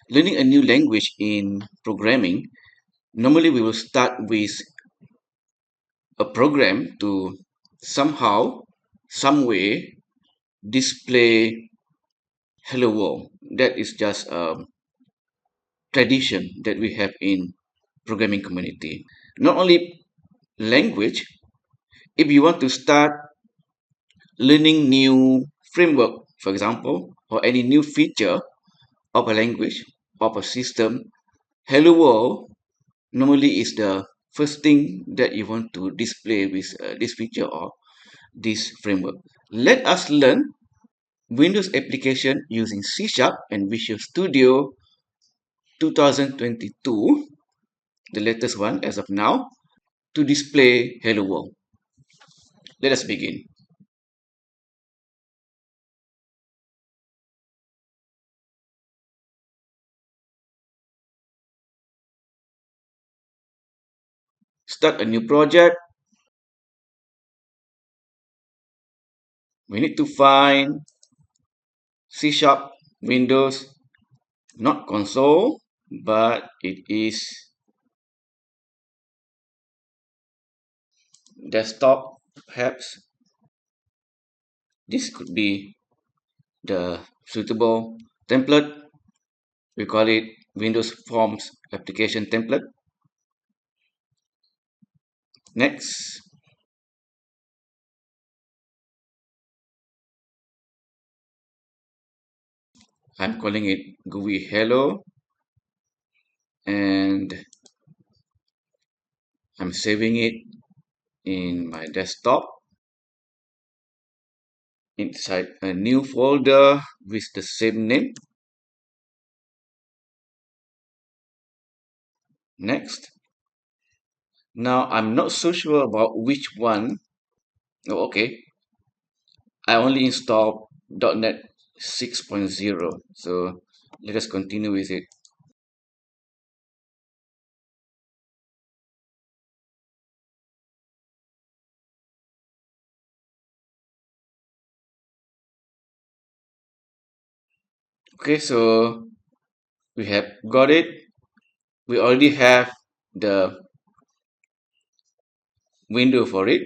Learning a new language in programming, normally we will start with a program to somehow, some way display hello world. That is just a tradition that we have in programming community. Not only language, if you want to start learning new framework, for example, or any new feature of a language, of a system, hello world normally is the first thing that you want to display with this feature or this framework. Let us learn Windows application using C Sharp and Visual Studio 2022, the latest one as of now, to display hello world. Let us begin. Start a new project. We need to find C Sharp Windows, not console, but it is desktop. Perhaps this could be the suitable template. We call it Windows Forms application template. Next, I'm calling it GUI Hello, and I'm saving it in my desktop inside a new folder with the same name. Next. Now I'm not so sure about which one. Oh, okay. I only installed .NET 6.0. So let us continue with it. Okay, so we have got it. We already have the window for it.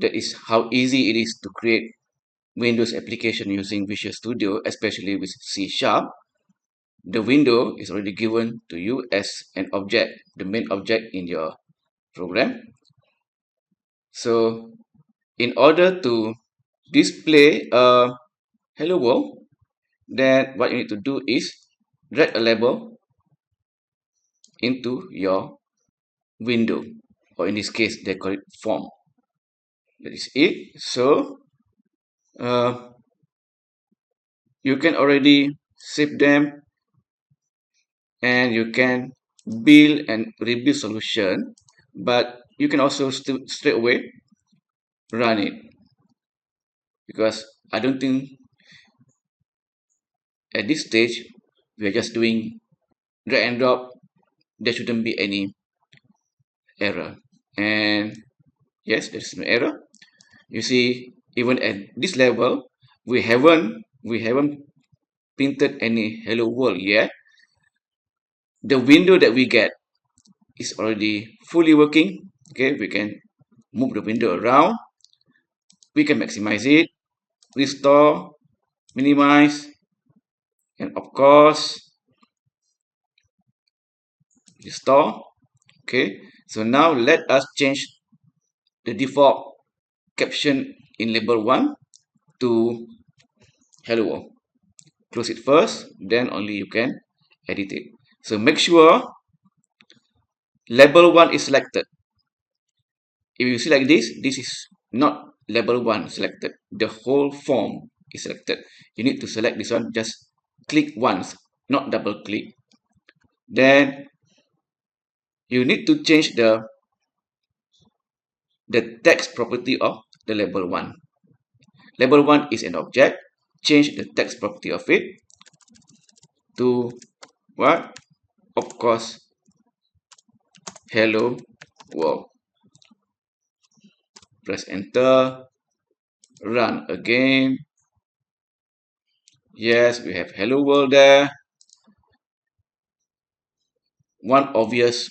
That is how easy it is to create Windows application using Visual Studio, especially with C Sharp. The window is already given to you as an object, the main object in your program. So in order to display a hello world, then what you need to do is drag a label into your window, or in this case they call it form. That is it. So uh, you can already save them, and you can build and rebuild solution, but you can also straight away run it, because I don't think at this stage we are just doing drag and drop. There shouldn't be any error, and yes, there's no error. You see, even at this level, we haven't printed any hello world yet. The window that we get is already fully working. Okay, we can move the window around, we can maximize it, restore, minimize, and of course restore. Okay, so now let us change the default caption in label 1 to hello world. Close it first, then only you can edit it. So make sure label 1 is selected. If you see like this is not label 1 selected. The whole form is selected. You need to select this one, just click once, not double click. Then you need to change the text property of the label 1. Label 1 is an object. Change the text property of it to what? Of course, hello world. Press enter, run again. Yes, we have hello world there. one obvious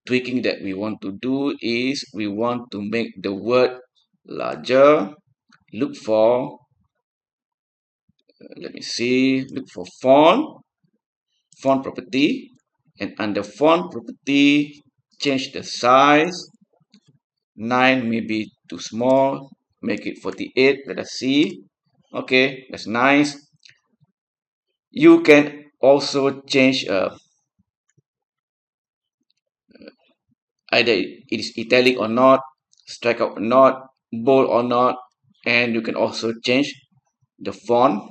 tweaking that we want to do is we want to make the word larger. Look for, let me see, look for font property, and under font property, change the size. 9 may be too small, make it 48. Let us see. Okay, that's nice. You can also change either it is italic or not, strikeout or not, bold or not, and you can also change the font,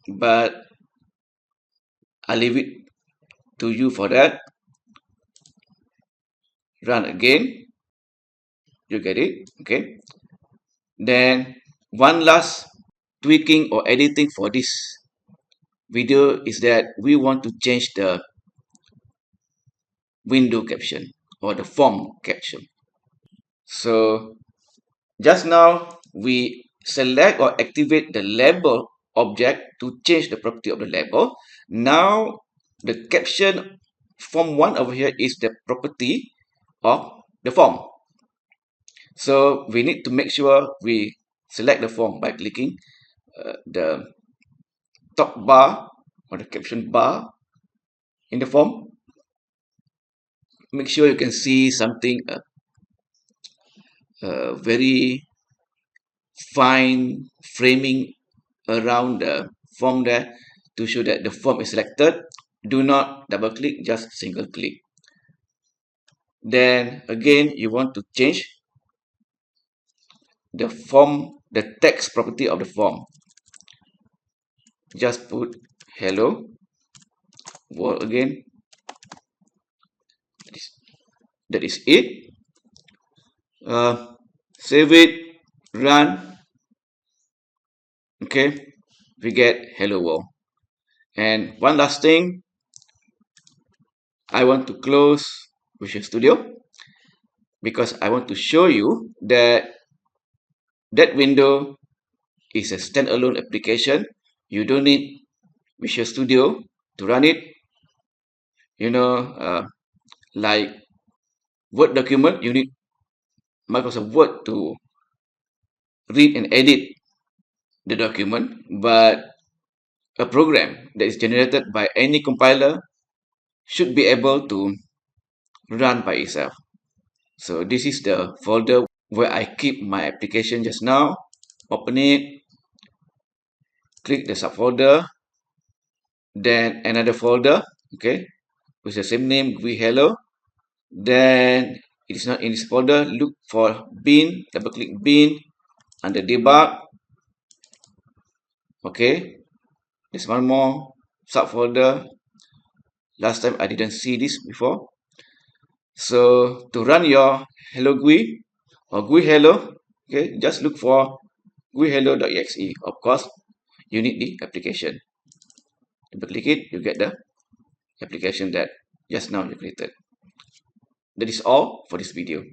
but I'll leave it to you for that. Run again. You get it? Okay. Then one last tweaking or editing for this video is that we want to change the window caption or the form caption. So just now we select or activate the label object to change the property of the label. Now the caption form 1 over here is the property of the form. So we need to make sure we select the form by clicking the top bar or the caption bar in the form. Make sure you can see something very fine framing around the form there to show that the form is selected. Do not double click, just single click. Then again, you want to change the form, the text property of the form. Just put hello world again. That is it. Save it, run. Okay, we get hello world. And one last thing, I want to close Visual Studio because I want to show you that that window is a standalone application. You don't need Visual Studio to run it. You know, like Word document, you need Microsoft Word to read and edit the document, but a program that is generated by any compiler should be able to run by itself. So this is the folder where I keep my application just now. Open it, click the subfolder, then another folder, okay, with the same name, GUI hello. Then it is not in this folder, look for bin, double click bin, under debug, okay. There's one more subfolder. Last time I didn't see this before. So to run your hello GUI or GUI hello, okay, just look for GUI hello.exe. Of course, you need the application. Double click it, you get the application that just now you created. That is all for this video.